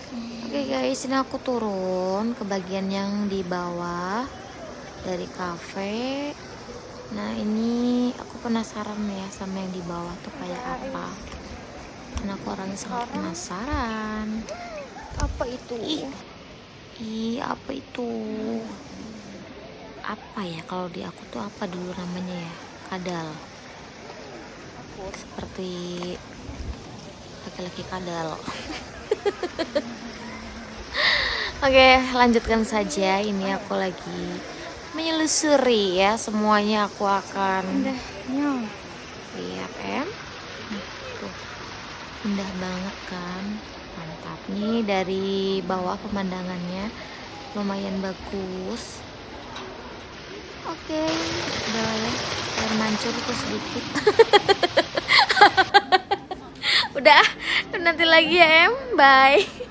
Oke guys, ini aku turun ke bagian yang di bawah dari cafe. Nah ini aku penasaran ya sama yang di bawah tuh kayak apa. Karena aku orangnya sangat penasaran. Apa itu? Apa itu? Apa ya kalau di aku tuh apa dulu namanya ya? Kadal. Seperti laki-laki kadal. Oke, lanjutkan saja. Ini aku lagi menyelusuri ya, semuanya aku akan lihat tuh indah banget kan, mantap nih. Dari bawah pemandangannya lumayan bagus. Oke, udah ya, air mancur tuh sedikit. Udah, nanti lagi ya bye.